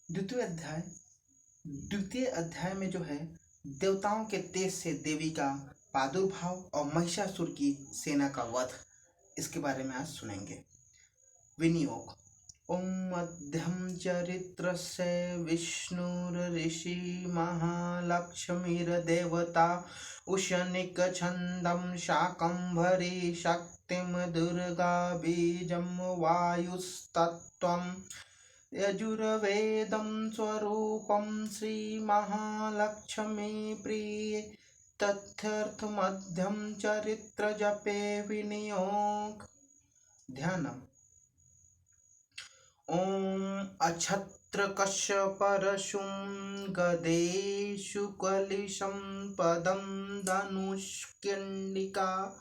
द्वितीय अध्याय द्वितीय अध्याय में जो है देवताओं के तेज से देवी का प्रादुर्भाव और महिषासुर की सेना का वध, इसके बारे में आज सुनेंगे। विनियोग। ओम मध्यम चरित्रस्य विष्णुर्ऋषि महालक्ष्मीर्देवता उशनिक छन्दं शाकंभरी शक्तिं दुर्गा बीजं वायुस्तत्त्वं यजुर्वेदं स्वरूपं श्रीमहालक्ष्मी प्रिये तथ्यर्थ मध्यम चरित्र जपे विनियोग। ध्यानम्। ओम अक्षत्र कश्यपरशुं गदे शुकलिशं पदं धनुष्कण्डिका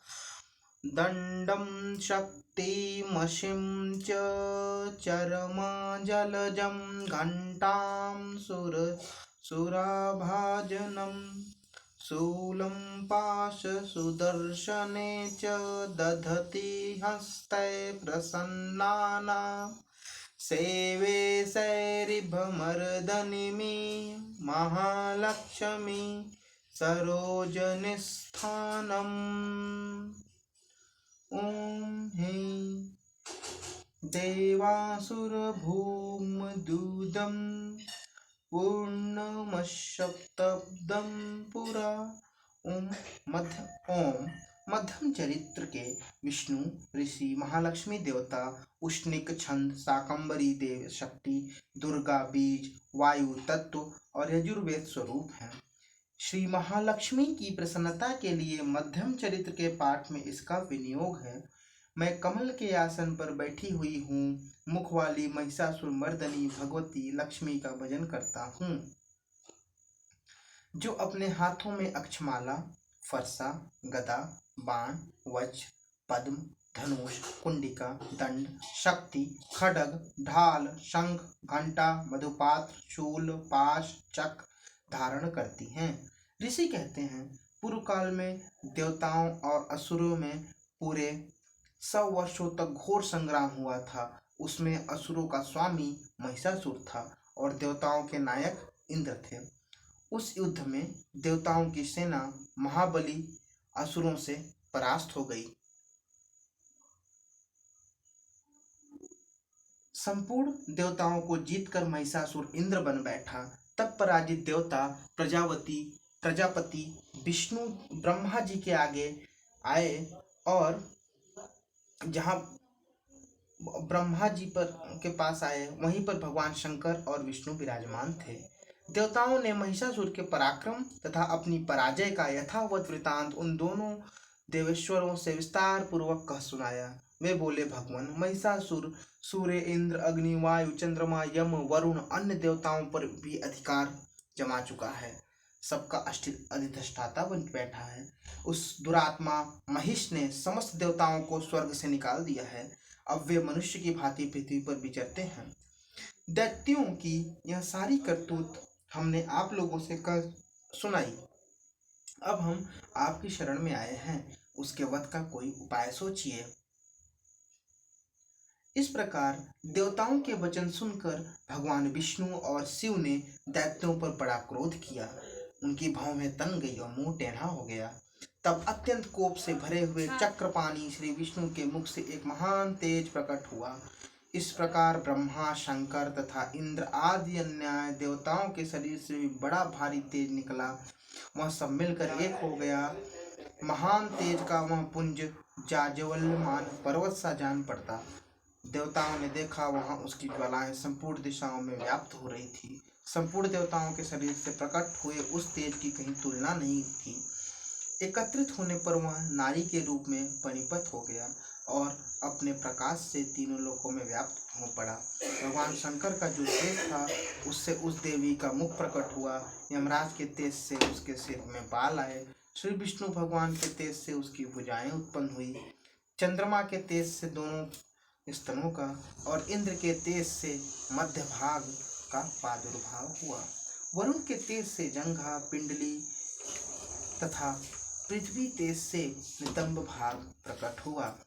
दण्डं शक्तिमशिं च चर्मजलजं घण्टां सुराभाजनं शूलं पाशसुदर्शने च दधति हस्ते प्रसन्नानां सेवे सैरिभमर्दनिमि महालक्ष्मी सरोजनिस्थानम्। ओम ह्रीं देवासुरभूमदूदं पूर्णमशब्दं पुरा। ओम मध्यम चरित्र के विष्णु ऋषि महालक्ष्मी देवता उष्णिक छंद शाकंभरी देव शक्ति दुर्गा बीज वायु तत्व और यजुर्वेद स्वरूप हैं। श्री महालक्ष्मी की प्रसन्नता के लिए मध्यम चरित्र के पाठ में इसका विनियोग है। मैं कमल के आसन पर बैठी हुई हूँ, मुख वाली महिषासुर मर्दनी भगवती लक्ष्मी का भजन करता हूँ, जो अपने हाथों में अक्षमाला, फरसा, गदा, बाण, वज्र, पद्म, धनुष, कुंडिका, दंड, शक्ति, खड्ग, ढाल, शंख, घंटा, मधुपात्र, शूल, पाश, चक्र धारण करती हैं। ऋषि कहते हैं, पूर्व काल में देवताओं और असुरों में पूरे 100 वर्षों तक घोर संग्राम हुआ था। उसमें असुरों का स्वामी महिषासुर था और देवताओं के नायक इंद्र थे। उस युद्ध में देवताओं की सेना महाबली असुरों से परास्त हो गई। संपूर्ण देवताओं को जीतकर महिषासुर इंद्र बन बैठा। तब पराजित देवता प्रजापति विष्णु ब्रह्मा जी के आगे आए और जहाँ ब्रह्मा जी के पास आए वहीं पर भगवान शंकर और विष्णु विराजमान थे। देवताओं ने महिषासुर के पराक्रम तथा अपनी पराजय का यथावत वृतांत उन दोनों देवेश्वरों से विस्तार पूर्वक कह सुनाया। वे बोले, भगवान, महिषासुर सूर्य, इंद्र, अग्नि, वायु, चंद्रमा, यम, वरुण, अन्य देवताओं पर भी अधिकार जमा चुका है, सबका अधिष्ठाता बन बैठा है। उस दुरात्मा महिष ने समस्त देवताओं को स्वर्ग से निकाल दिया है। अब वे मनुष्य की भांति पृथ्वी पर विचरते हैं। दैत्यों की यह सारी करतूत हमने आप लोगों से कल सुनाई। अब हम आपकी शरण में आए हैं, उसके वध का कोई उपाय सोचिए। इस प्रकार देवताओं के वचन सुनकर भगवान विष्णु और शिव ने दैत्यों पर बड़ा क्रोध किया। उनकी भौहें तन गई और मुंह टेढ़ा हो गया। तब अत्यंत कोप से भरे हुए चक्रपाणी श्री विष्णु के मुख से एक महान तेज प्रकट हुआ। इस प्रकार ब्रह्मा, शंकर तथा इंद्र आदि अन्य देवताओं के शरीर से भी बड़ा भारी तेज निकला। वह सब मिलकर एक हो गया। महान तेज का वह पुंज जाज्वल्यमान पर्वत सा जान पड़ता। देवताओं ने देखा, वहां उसकी ज्वालाएं संपूर्ण दिशाओं में व्याप्त हो रही थी। संपूर्ण देवताओं के शरीर से प्रकट हुए उस तेज की कहीं तुलना नहीं थी। एकत्रित होने पर वह नारी के रूप में परिणत हो गया और अपने प्रकाश से तीनों लोकों में व्याप्त हो पड़ा। भगवान शंकर का जो तेज था उससे उस देवी का मुख प्रकट हुआ। यमराज के तेज से उसके सिर में बाल आए। श्री विष्णु भगवान के तेज से उसकी भुजाएं उत्पन्न हुई। चंद्रमा के तेज से दोनों स्तनों का और इंद्र के तेज से मध्य भाग का प्रादुर्भाव हुआ। वरुण के तेज से जंघा, पिंडली तथा पृथ्वी तेज से नितंब भाग प्रकट हुआ।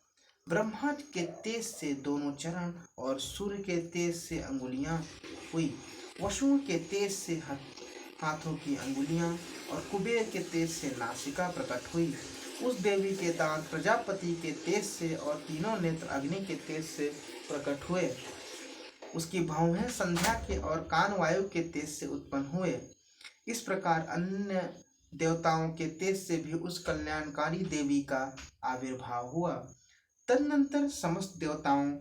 ब्रह्मा के तेज से दोनों चरण और सूर्य के तेज से अंगुलियां हुई। वसु के तेज से हाथों की अंगुलियां और कुबेर के तेज से नासिका प्रकट हुई। उस देवी के दांत प्रजापति के तेज से और तीनों नेत्र अग्नि के तेज से प्रकट हुए। उसकी भौहें संध्या के और कान वायु के तेज से उत्पन्न हुए। इस प्रकार अन्य देवताओं के तेज से भी उस कल्याणकारी देवी का आविर्भाव हुआ। तदनंतर समस्त देवताओं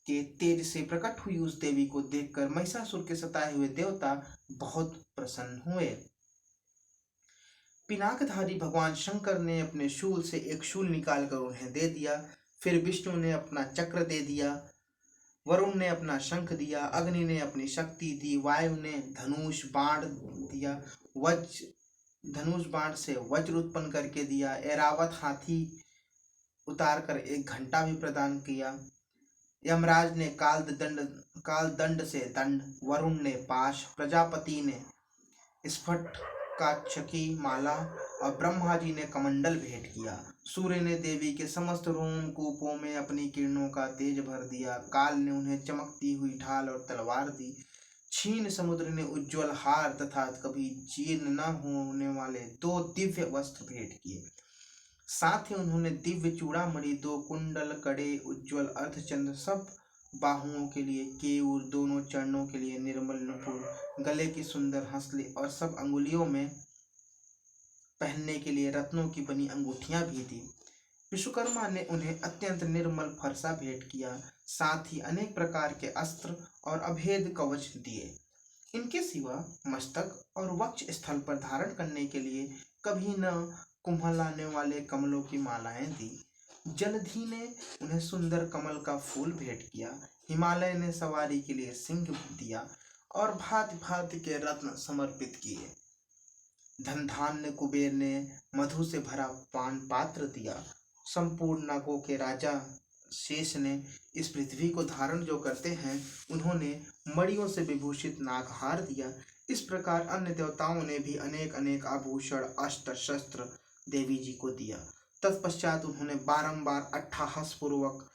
के तेज से प्रकट हुई उस देवी को देखकर महिषासुर के सताए हुए देवता बहुत प्रसन्न हुए। पिनाकधारी भगवान शंकर ने अपने शूल से एक शूल निकालकर उन्हें दे दिया। फिर विष्णु ने अपना चक्र दे दिया, वरुण ने अपना शंख दिया, अग्नि ने अपनी शक्ति दी, वायु ने धनुष बाण दिया, धनुष बाण से वज्र उत्पन्न करके दिया, ऐरावत हाथी उतार कर एक घंटा भी प्रदान किया, यमराज ने काल दंड से दंड, वरुण ने पाश, प्रजापति ने स्फट काचकी माला और ब्रह्मा जी ने कमंडल भेंट किया। सूर्य ने देवी के समस्त रोमकूपों में अपनी किरणों का तेज भर दिया। काल ने उन्हें चमकती हुई ढाल और तलवार दी। क्षीण समुद्र ने उज्ज्वल हार तथा कभी जीर्ण न होने वाले 2 दिव्य वस्त्र भेंट किए। साथ ही उन्होंने दिव्य चूड़ामणि, 2 कुंडल, कड़े, उज्ज्वल अर्धचंद्र, सब बाहुओं के लिए केयूर, दोनों चरणों के लिए निर्मल नुपुर, गले की सुंदर हंसली और सब अंगुलियों में पहनने के लिए रत्नों की बनी अंगूठियां भी दी। विश्वकर्मा ने उन्हें अत्यंत निर्मल फरसा भेंट किया। साथ ही अनेक प्रकार के अस्त्र और अभेद कवच दिए। इनके सिवा मस्तक और वक्ष स्थल पर धारण करने के लिए कभी न कुम्हलाने वाले कमलों की मालाएं दी। जलधि ने उन्हें सुंदर कमल का फूल भेंट किया। हिमालय ने सवारी के लिए सिंह दिया और भांति भांति के रत्न समर्पित किए। धनधान्य कुबेर ने मधु से भरा पान पात्र दिया। संपूर्ण नागों के राजा शेष ने इस पृथ्वी को धारण जो करते हैं, उन्होंने मणियों से विभूषित नागहार दिया। इस प्रकार अन्य देवताओं ने भी अनेक अनेक आभूषण, अस्त्र शस्त्र देवी जी को दिया। तत्पश्चात उन्होंने बारंबार अट्टहास पूर्वक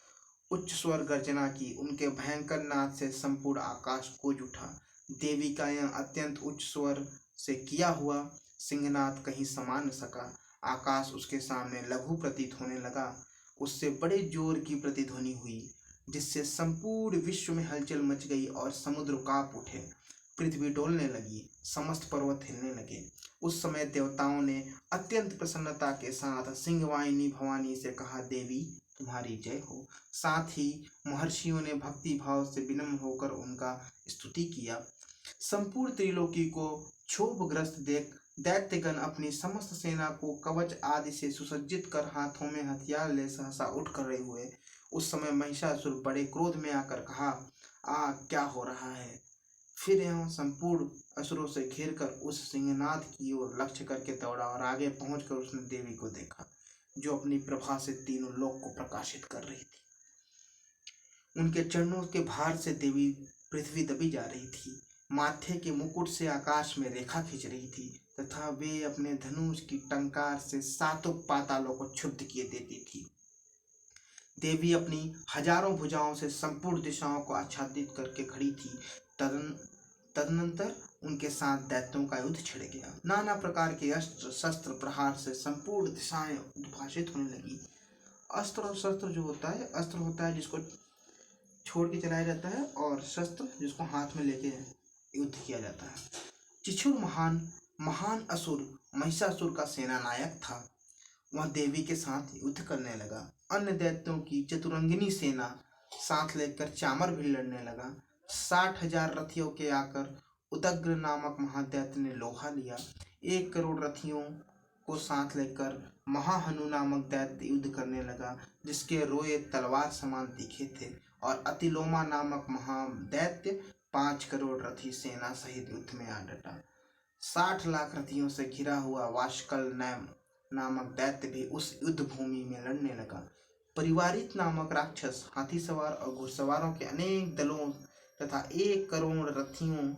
उच्च स्वर गर्जना की। उनके भयंकर नाद से संपूर्ण आकाश गूंज उठा। देवी का यह अत्यंत उच्च स्वर से किया हुआ सिंहनाद कहीं समा न सका। आकाश उसके सामने लघु प्रतीत होने लगा। उससे बड़े जोर की प्रतिध्वनि हुई, जिससे संपूर्ण विश्व में हलचल मच गई और समुद्र कांप उठे, पृथ्वी डोलने लगी, समस्त पर्वत हिलने लगे। उस समय देवताओं ने अत्यंत प्रसन्नता के साथ सिंहवाहिनी भवानी से कहा, देवी तुम्हारी जय हो। साथ ही महर्षियों ने भक्ति भाव से विनम्र होकर उनका स्तुति किया। संपूर्ण त्रिलोकी को क्षोभग्रस्त देख दैत्यगण अपनी समस्त सेना को कवच आदि से सुसज्जित कर हाथों में हथियार ले सहसा उठ कर रहे हुए। उस समय महिषासुर बड़े क्रोध में आकर कहा, क्या हो रहा है? फिर यह संपूर्ण असुरों से घेर कर उस सिंहनाद की ओर लक्ष्य करके दौड़ा और आगे पहुंचकर उसने देवी को देखा, जो अपनी प्रभा से तीनों लोक को प्रकाशित कर रही थी। उनके चरणों के भार से देवी पृथ्वी दबी जा रही थी। माथे के मुकुट से आकाश में रेखा खींच रही थी तथा वे अपने धनुष की टंकार से 7 पातालों को क्षुब्ध किए देती थी। देवी अपनी हजारों भुजाओं से संपूर्ण दिशाओं को आच्छादित करके खड़ी थी। तदनंतर उनके साथ दैत्यों का युद्ध छिड़ गया। नाना प्रकार के अस्त्र शस्त्र प्रहार से संपूर्ण दिशाएं उद्भाषित होने लगी। अस्त्र और शस्त्र जो होता है, अस्त्र होता है जिसको छोड़ के चलाया जाता है और शस्त्र जिसको हाथ में लेके युद्ध किया जाता है। चिछुर महान असुर महिषासुर का सेना नायक था। वह देवी के साथ युद्ध करने लगा। अन्य दैत्यों की चतुरंगिनी सेना साथ लेकर चामर भी लड़ने लगा। 60,000 रथियों के आकर उदग्र नामक महादैत्य ने लोहा लिया। 1 करोड़ रथियों को साथ लेकर महाहनु नामक दैत्य युद्ध करने लगा, जिसके रोए तलवार समान तीखे थे। और अतिलोमा नामक महादैत्य 5 करोड़ रथी सेना सहित युद्ध में आ डटा। 60 लाख रथियों से घिरा हुआ वाशकल नामक दैत्य भी उस युद्ध भूमि में लड़ने लगा। परिवारित नामक राक्षस हाथी सवार और घुड़सवारों के अनेक दलों तथा 1 करोड़ रथियों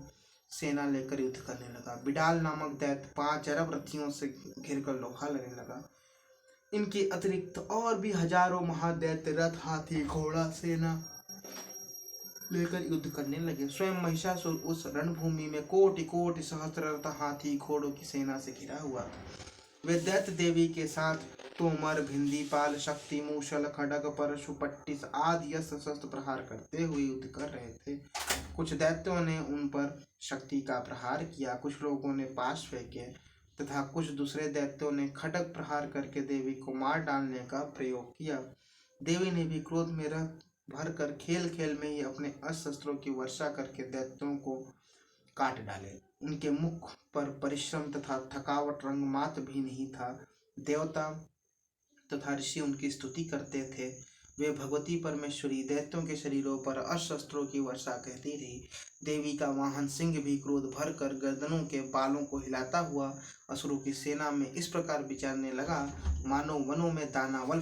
सेना लेकर युद्ध करने लगा। बिडाल नामक दैत्य 5 अरब रथियों से घिरकर लोहा लगने लगा। इनके अतिरिक्त और भी हजारों महादैत्य रथ, हाथी, घोड़ा सेना लेकर युद्ध करने लगे। स्वयं महिषासुर उस रणभूमि में कोटि कोटि सहस्त्ररथ हाथी घोड़ों की सेना से घिरा हुआ था। वे दैत्य देवी के साथ तोमर, भिंदीपाल, शक्ति, मूषल, खड्ग, परशु, पट्टिस आदि अस्त्र शस्त्र प्रहार करते हुए युद्ध कर रहे थे। कुछ दैत्यों ने उन पर शक्ति का प्रहार किया, कुछ लोगों ने पाश फेंके तथा कुछ दूसरे दैत्यों ने खड्ग प्रहार करके देवी को मार डालने का प्रयोग किया। देवी ने भी क्रोध में रथ भर कर खेल खेल में ही अपने अस्त्र शस्त्रों की वर्षा करके दैत्यों को काट डाले। उनके मुख पर परिश्रम तथा थकावट रंग मात्र भी नहीं था। देवता तथा ऋषि उनकी स्तुति करते थे। वे भगवती परमेश्वरी दैत्यों के शरीरों पर अस्त्र शस्त्रों की वर्षा कहती रही। देवी का वाहन सिंह भी क्रोध भर कर गर्दनों के बालों को हिलाता हुआ असुरों की सेना में इस प्रकार विचरने लगा, मानो वनों में दावानल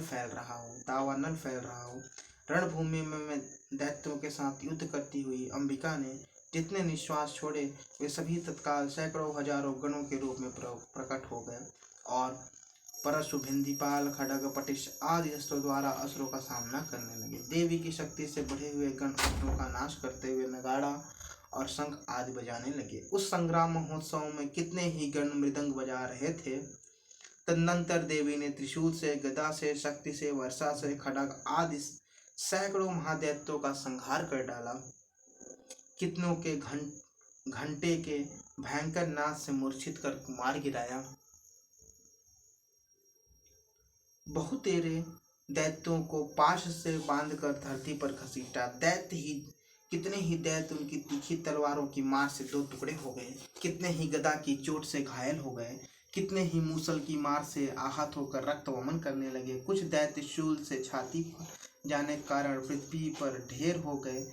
फैल रहा हो। रणभूमि में दैत्यों के साथ युद्ध करती हुई अंबिका ने जितने निश्वास छोड़े वे सभी तत्काल सैकड़ों हजारों गणों के रूप में प्रकट हो गए और परशु, भिंदीपाल, खड्ग, पटिश आदि अस्त्रों द्वारा असुरों का सामना करने लगे। देवी की शक्ति से बढ़े हुए गण असुरों का नाश करते हुए नगाड़ा और शंख आदि बजाने लगे। उस संग्राम महोत्सव में कितने ही गण मृदंग बजा रहे थे। तदनंतर देवी ने त्रिशूल से, गदा से, शक्ति से, वर्षा से, खड्ग आदि सैकड़ों महादैत्यों का संहार कर डाला। कितनों के घंटे के भयंकर नाद से मूर्छित कर मार गिराया। बहुतेरे दैत्यों को पाश से बांधकर धरती पर घसीटा। कितने ही दैत्य उनकी तीखी तलवारों की मार से दो टुकड़े हो गए। कितने ही गदा की चोट से घायल हो गए। कितने ही मूसल की मार से आहत होकर रक्त वमन करने लगे। कुछ दैत्य शूल से छाती पर जाने के कारण पृथ्वी पर ढेर हो गए।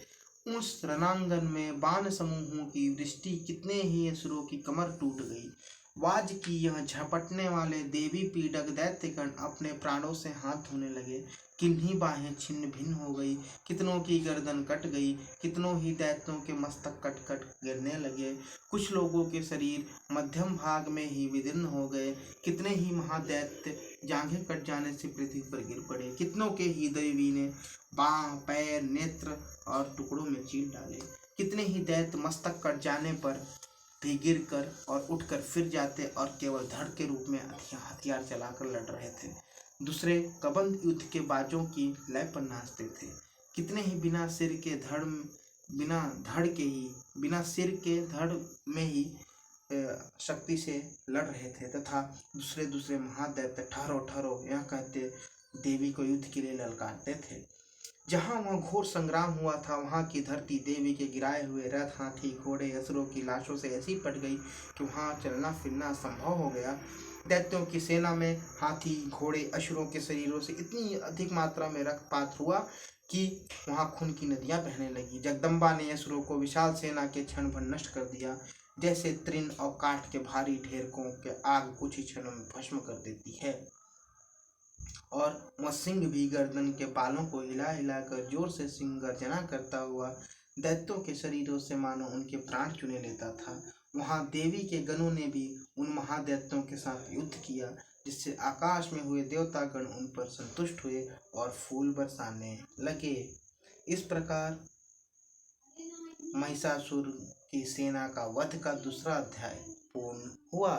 उस रणांगन में बाण समूहों की वृष्टि, कितने ही असुरों की कमर टूट गई। वाज की यह झपटने वाले देवी पीड़क दैत्यगण अपने प्राणों से हाथ धोने लगे। किन्हीं बाहें छिन्न भिन्न हो गई, कितनों की गर्दन कट गई, कितनों ही दैत्यों के मस्तक कट कट गिरने लगे। कुछ लोगों के शरीर मध्यम भाग में ही विदीर्ण हो गए। कितने ही महादैत्य जांघें कट जाने से पृथ्वी पर गिर पड़े। कितनों के ही देवी ने बाँह, पैर, नेत्र और टुकड़ों में चीर डाले। कितने ही दैत्य मस्तक कट जाने पर भी गिर कर और उठकर फिर जाते और केवल धड़ के रूप में हथियार चलाकर लड़ रहे थे। दूसरे कबंध युद्ध के बाजों की लय पर नाचते थे। कितने ही बिना सिर के धड़ में ही शक्ति से लड़ रहे थे तथा दूसरे महादैत्य ठहरो ठहरो यह कहते देवी को युद्ध के लिए ललकारते थे। जहाँ वह घोर संग्राम हुआ था वहाँ की धरती देवी के गिराए हुए रथ, हाथी, घोड़े, असुरों की लाशों से ऐसी पट गई कि वहाँ चलना फिरना असंभव हो गया। दैत्यों की सेना में हाथी, घोड़े, असुरों के शरीरों से इतनी अधिक मात्रा में रक्तपात हुआ कि वहाँ खून की नदियाँ बहने लगी। जगदम्बा ने असुरों को विशाल सेना के क्षण भर नष्ट कर दिया, जैसे तृण और काठ के भारी ढेरकों के आग कुछ ही क्षणों में भस्म कर देती है। और वह सिंह भी गर्दन के बालों को हिला हिलाकर जोर से सिंह गर्जना करता हुआ दैत्यों के शरीरों से मानो उनके प्राण चुने लेता था। वहां देवी के गणों ने भी उन महादैत्यों के साथ युद्ध किया, जिससे आकाश में हुए देवतागण उन पर संतुष्ट हुए और फूल बरसाने लगे। इस प्रकार महिषासुर की सेना का वध का दूसरा अध्याय पूर्ण हुआ।